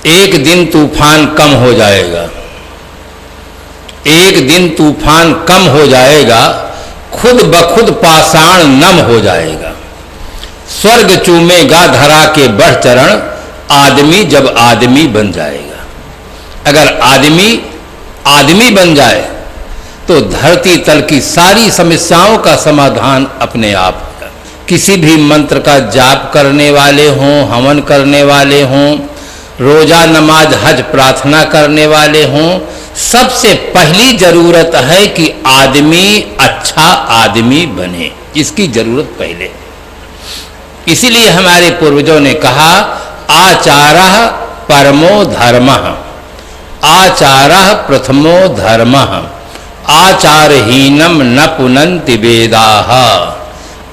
एक दिन तूफान कम हो जाएगा, एक दिन तूफान कम हो जाएगा, खुद बखुद पाषाण नम हो जाएगा। स्वर्ग चूमेगा धरा के बढ़ चरण, आदमी जब आदमी बन जाएगा। अगर आदमी आदमी बन जाए तो धरती तल की सारी समस्याओं का समाधान अपने आप होगा। किसी भी मंत्र का जाप करने वाले हों, हवन करने वाले हों, रोजा नमाज हज प्रार्थना करने वाले हों, सबसे पहली जरूरत है कि आदमी अच्छा आदमी बने। इसकी जरूरत पहले। इसीलिए हमारे पूर्वजों ने कहा आचारः परमो धर्मः, आचारः प्रथमो धर्मः, आचारहीनम न पुनन्ति वेदाः।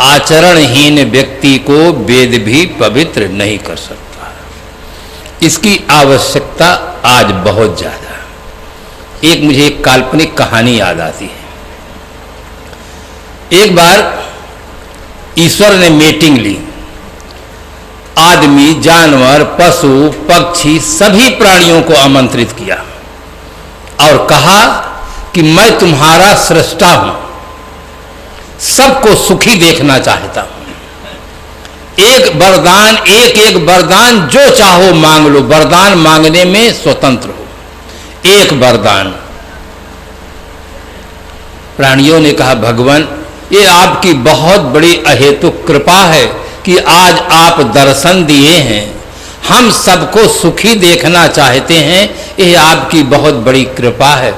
आचरणहीन व्यक्ति को वेद भी पवित्र नहीं कर सकता। इसकी आवश्यकता आज बहुत ज्यादा। एक मुझे एक काल्पनिक कहानी याद आती है। एक बार ईश्वर ने मीटिंग ली। आदमी, जानवर, पशु, पक्षी सभी प्राणियों को आमंत्रित किया और कहा कि मैं तुम्हारा सृष्टा हूं, सबको सुखी देखना चाहता हूं। एक वरदान, एक एक वरदान जो चाहो मांग लो, वरदान मांगने में स्वतंत्र हो। एक वरदान। प्राणियों ने कहा भगवान ये आपकी बहुत बड़ी अहेतुक कृपा है कि आज आप दर्शन दिए हैं, हम सबको सुखी देखना चाहते हैं, यह आपकी बहुत बड़ी कृपा है।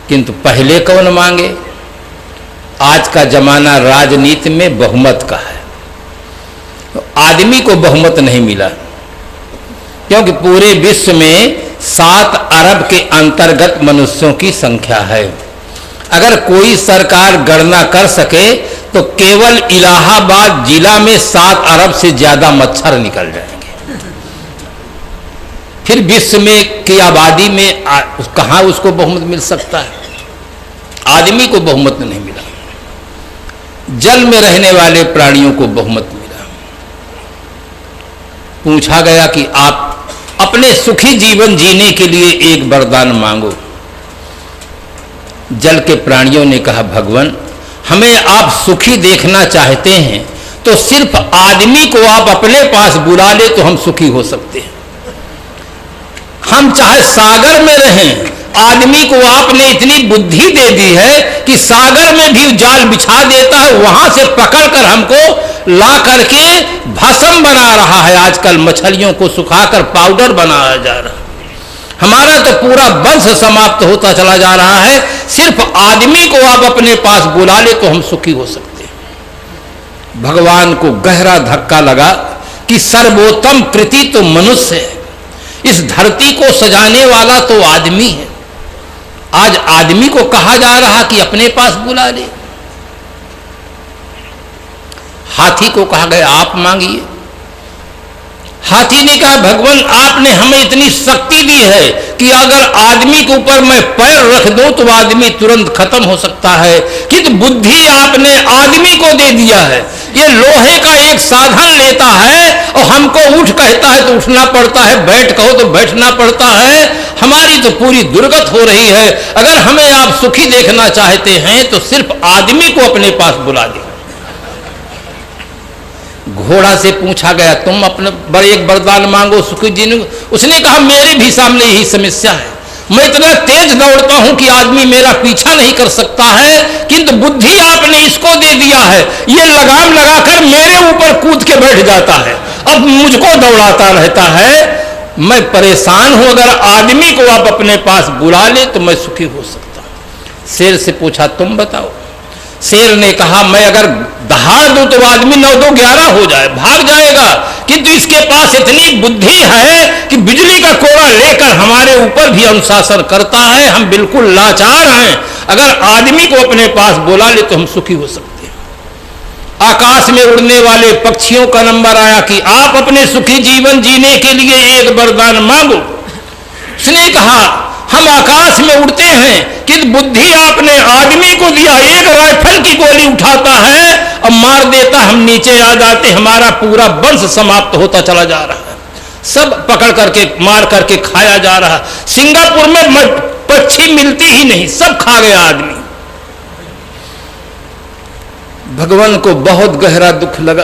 किंतु पहले कौन मांगे? आज का जमाना राजनीति में बहुमत का है। तो आदमी को बहुमत नहीं मिला क्योंकि पूरे विश्व में 7 अरब के अंतर्गत मनुष्यों की संख्या है। अगर कोई सरकार गणना कर सके तो केवल इलाहाबाद जिला में 7 अरब से ज्यादा मच्छर निकल जाएंगे। फिर विश्व में की आबादी में कहां उसको बहुमत मिल सकता है? आदमी को बहुमत नहीं मिला। जल में रहने वाले प्राणियों को बहुमत मिला। पूछा गया कि आप अपने सुखी जीवन जीने के लिए एक वरदान मांगो। जल के प्राणियों ने कहा भगवान हमें आप सुखी देखना चाहते हैं तो सिर्फ आदमी को आप अपने पास बुला ले तो हम सुखी हो सकते हैं। हम चाहे सागर में रहें, आदमी को आपने इतनी बुद्धि दे दी है कि सागर में भी जाल बिछा देता है, वहां से पकड़कर हमको ला करके भस्म बना रहा है। आजकल मछलियों को सुखाकर पाउडर बनाया जा रहा है। हमारा तो पूरा वंश समाप्त होता चला जा रहा है। सिर्फ आदमी को आप अपने पास बुला ले तो हम सुखी हो सकते हैं। भगवान को गहरा धक्का लगा कि सर्वोत्तम कृति तो मनुष्य है, इस धरती को सजाने वाला तो आदमी है। आज आदमी को कहा जा रहा कि अपने पास बुला ले। हाथी को कहा गया आप मांगिए। हाथी ने कहा भगवान आपने हमें इतनी शक्ति दी है कि अगर आदमी के ऊपर मैं पैर रख दूं तो आदमी तुरंत खत्म हो सकता है, किंतु बुद्धि आपने आदमी को दे दिया है। ये लोहे का एक साधन लेता है और हमको उठ कहता है तो उठना पड़ता है, बैठ कहो तो बैठना पड़ता है। हमारी तो पूरी दुर्गत हो रही है। अगर हमें आप सुखी देखना चाहते हैं तो सिर्फ आदमी को अपने पास बुला दे। घोड़ा से पूछा गया तुम अपने बड़े एक वरदान मांगो सुखी जीने। उसने कहा मेरे भी सामने यही समस्या है। मैं इतना तेज दौड़ता हूं कि आदमी मेरा पीछा नहीं कर सकता है, किंतु बुद्धि आपने इसको दे दिया है, ये लगाम लगाकर मेरे ऊपर कूद के बैठ जाता है, अब मुझको दौड़ाता रहता है। मैं परेशान हूं। अगर आदमी को आप अपने पास बुला ले तो मैं सुखी हो सकता हूं। शेर से पूछा तुम बताओ। शेर ने कहा मैं अगर दहाड़ दूं तो आदमी 9-2-11 हो जाए, भाग जाएगा, किंतु इसके पास इतनी बुद्धि है कि बिजली का कोड़ा लेकर हमारे ऊपर भी अनुशासन करता है। हम बिल्कुल लाचार हैं। अगर आदमी को अपने पास बुला ले तो हम सुखी हो सकते हैं। आकाश में उड़ने वाले पक्षियों का नंबर आया कि आप अपने सुखी जीवन जीने के लिए एक वरदान मांगो। उसने कहा हम आकाश में उड़ते हैं कि बुद्धि आपने आदमी को दिया, एक राइफल की गोली उठाता है और मार देता, हम नीचे आ जाते, हमारा पूरा वंश समाप्त होता चला जा रहा है। सब पकड़ करके मार करके खाया जा रहा। सिंगापुर में पक्षी मिलती ही नहीं, सब खा गया आदमी। भगवान को बहुत गहरा दुख लगा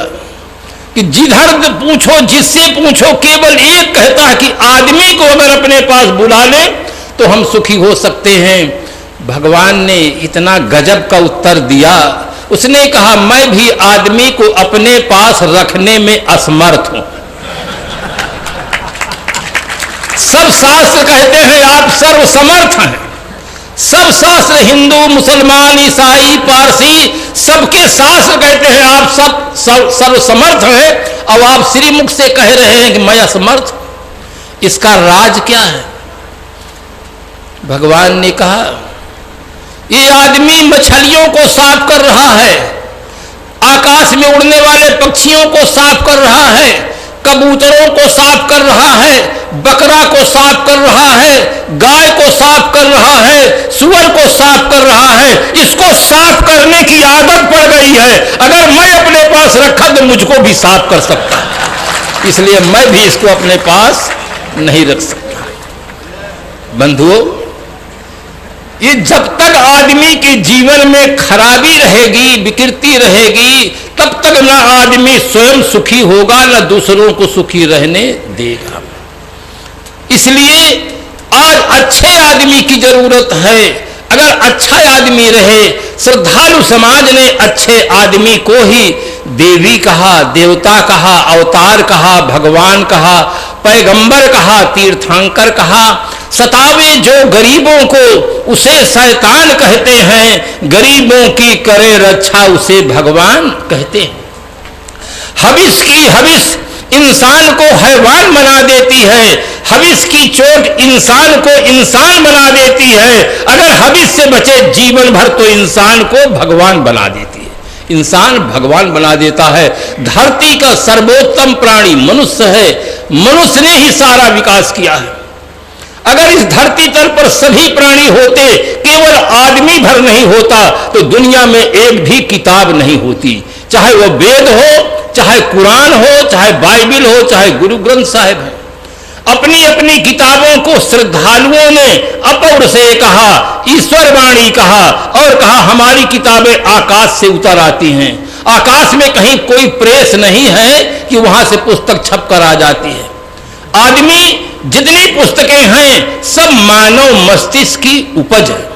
कि जिधर पूछो, जिससे पूछो, केवल एक कहता है कि आदमी को अगर अपने पास बुला ले तो हम सुखी हो सकते हैं। भगवान ने इतना गजब का उत्तर दिया। उसने कहा, मैं भी आदमी को अपने पास रखने में असमर्थ हूं। सब शास्त्र कहते हैं आप सर्वसमर्थ हैं। सब शास्त्र, हिंदू, मुसलमान, ईसाई, पारसी, सबके शास्त्र कहते हैं आप सब सर्वसमर्थ हैं, और आप श्रीमुख से कह रहे हैं कि मैं असमर्थ। इसका राज क्या है? भगवान ने कहा, ये आदमी मछलियों को साफ कर रहा है, आकाश में उड़ने वाले पक्षियों को साफ कर रहा है, कबूतरों को साफ कर रहा है, बकरा को साफ कर रहा है, गाय को साफ कर रहा है, सूअर को साफ कर रहा है। इसको साफ करने की आदत पड़ गई है। अगर मैं अपने पास रखा तो मुझको भी साफ कर सकता है, इसलिए मैं भी इसको अपने पास नहीं रख सकता। बंधुओं, ये जब तक आदमी के जीवन में खराबी रहेगी, विकृति रहेगी, तब तक ना आदमी स्वयं सुखी होगा, ना दूसरों को सुखी रहने देगा। इसलिए आज अच्छे आदमी की जरूरत है। अगर अच्छा आदमी रहे, श्रद्धालु समाज ने अच्छे आदमी को ही देवी कहा, देवता कहा, अवतार कहा, भगवान कहा, पैगंबर कहा, तीर्थंकर कहा। सतावे जो गरीबों को उसे शैतान कहते हैं, गरीबों की करे रक्षा उसे भगवान कहते हैं। हविस की हविस इंसान को हैवान बना देती है, हविस की चोट इंसान को इंसान बना देती है। अगर हविस से बचे जीवन भर तो इंसान को भगवान बना देती है, इंसान भगवान बना देता है। धरती का सर्वोत्तम प्राणी मनुष्य है, मनुष्य ने ही सारा विकास किया है। अगर इस धरती तल पर सभी प्राणी होते, केवल आदमी भर नहीं होता, तो दुनिया में एक भी किताब नहीं होती, चाहे वो वेद हो, चाहे कुरान हो, चाहे बाइबिल हो, चाहे गुरु ग्रंथ साहिब हो। अपनी अपनी किताबों को श्रद्धालुओं ने अपौर से कहा, ईश्वर वाणी कहा, और कहा हमारी किताबें आकाश से उतर आती हैं। आकाश में कहीं कोई प्रेस नहीं है कि वहां से पुस्तक छप कर आ जाती है। आदमी जितनी पुस्तकें हैं सब मानव मस्तिष्क की उपज है।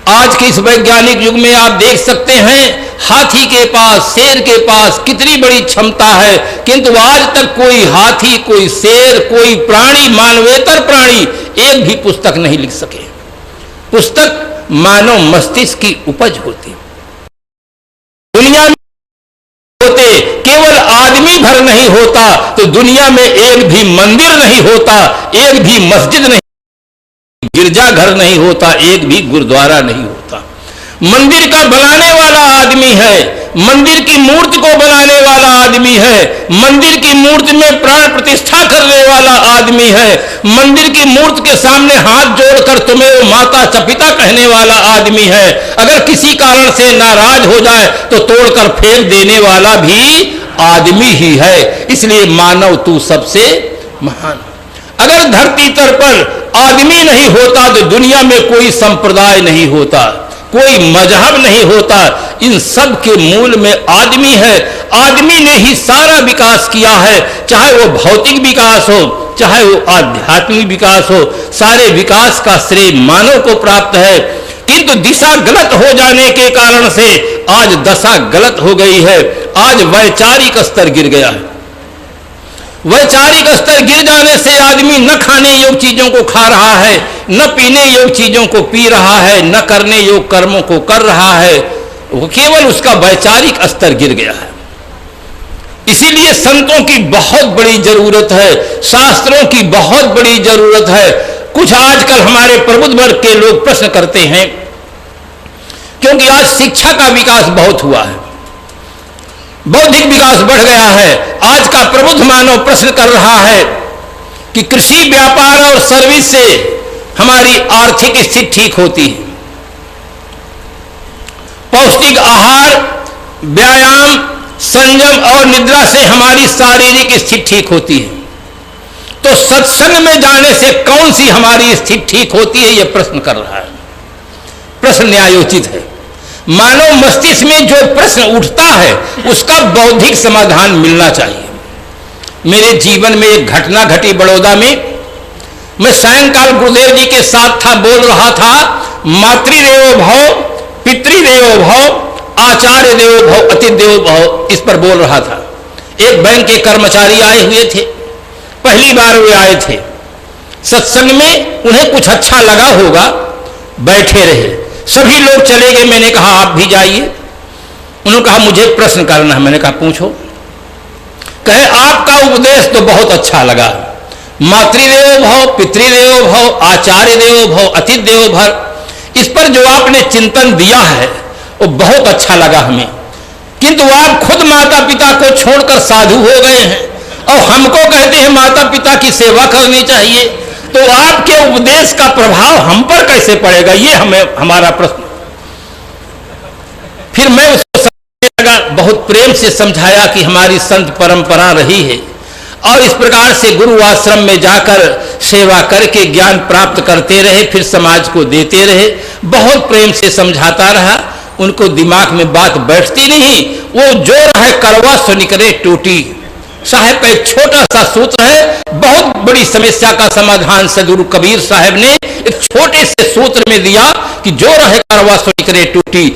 आज के इस वैज्ञानिक युग में आप देख सकते हैं, हाथी के पास, शेर के पास कितनी बड़ी क्षमता है, किंतु आज तक कोई हाथी, कोई शेर, कोई प्राणी, मानवेतर प्राणी एक भी पुस्तक नहीं लिख सके। पुस्तक मानव मस्तिष्क की उपज होती। दुनिया में होते केवल आदमी भर नहीं होता तो दुनिया में एक भी मंदिर नहीं होता, एक भी मस्जिद नहीं, गिरजाघर नहीं होता, एक भी गुरुद्वारा नहीं होता। मंदिर का बनाने वाला आदमी है, मंदिर की मूर्ति को बनाने वाला आदमी है, मंदिर की मूर्ति में प्राण प्रतिष्ठा करने वाला आदमी है, मंदिर की मूर्ति के सामने हाथ जोड़कर तुम्हें माता च पिता कहने वाला आदमी है। अगर किसी कारण से नाराज हो जाए तो तोड़कर फेंक देने वाला भी आदमी ही है। इसलिए मानव तू सबसे महान। अगर धरती तल पर आदमी नहीं होता तो दुनिया में कोई संप्रदाय नहीं होता, कोई मजहब नहीं होता। इन सब के मूल में आदमी है। आदमी ने ही सारा विकास किया है, चाहे वो भौतिक विकास हो, चाहे वो आध्यात्मिक विकास हो। सारे विकास का श्रेय मानव को प्राप्त है, किंतु दिशा गलत हो जाने के कारण से आज दशा गलत हो गई है। आज वैचारिक स्तर गिर गया है। वैचारिक स्तर गिर जाने से आदमी न खाने योग्य चीजों को खा रहा है, न पीने योग्य चीजों को पी रहा है, न करने योग्य कर्मों को कर रहा है। वो केवल उसका वैचारिक स्तर गिर गया है। इसीलिए संतों की बहुत बड़ी जरूरत है, शास्त्रों की बहुत बड़ी जरूरत है। कुछ आजकल हमारे प्रबुद्ध वर्ग के लोग प्रश्न करते हैं, क्योंकि आज शिक्षा का विकास बहुत हुआ है, बौद्धिक विकास बढ़ गया है। आज का प्रबुद्ध मानव प्रश्न कर रहा है कि कृषि, व्यापार और सर्विस से हमारी आर्थिक स्थिति ठीक होती है, पौष्टिक आहार, व्यायाम, संयम और निद्रा से हमारी शारीरिक स्थिति ठीक होती है। सत्संग में जाने से कौन सी हमारी स्थिति ठीक होती है, यह प्रश्न कर रहा है। प्रश्न न्यायोचित है। मानव मस्तिष्क में जो प्रश्न उठता है उसका बौद्धिक समाधान मिलना चाहिए। मेरे जीवन में एक घटना घटी बड़ौदा में। मैं सायंकाल गुरुदेव जी के साथ था, बोल रहा था मातृदेवो भव, पितृदेवो भव, आचार्य देवो भव, अतिथि देवो भव, इस पर बोल रहा था। एक बैंक के कर्मचारी आए हुए थे, पहली बार वे आए थे सत्संग में, उन्हें कुछ अच्छा लगा होगा, बैठे रहे। सभी लोग चले गए। मैंने कहा आप भी जाइए। उन्होंने कहा मुझे प्रश्न करना है। मैंने कहा पूछो। कहे आपका उपदेश तो बहुत अच्छा लगा, मातृदेवो भव, पितृदेवो भव, आचार्य देवो भव, अतिथि देवो भव, इस पर जो आपने चिंतन दिया है वो बहुत अच्छा लगा हमें, किंतु आप खुद माता पिता को छोड़कर साधु हो गए हैं और हमको कहते हैं माता पिता की सेवा करनी चाहिए, तो आपके उपदेश का प्रभाव हम पर कैसे पड़ेगा, ये हमें हमारा प्रश्न। फिर मैं उसको समझने लगा, बहुत प्रेम से समझाया कि हमारी संत परंपरा रही है और इस प्रकार से गुरु आश्रम में जाकर सेवा करके ज्ञान प्राप्त करते रहे, फिर समाज को देते रहे। बहुत प्रेम से समझाता रहा, उनको दिमाग में बात बैठती नहीं। वो जो है करवा सो निकले टूटी साहब का एक छोटा सा सूत्र है, बहुत बड़ी समस्या का समाधान सदगुरु कबीर साहब ने एक छोटे से सूत्र में दिया कि जो रहे करवा सो निकले टूटी।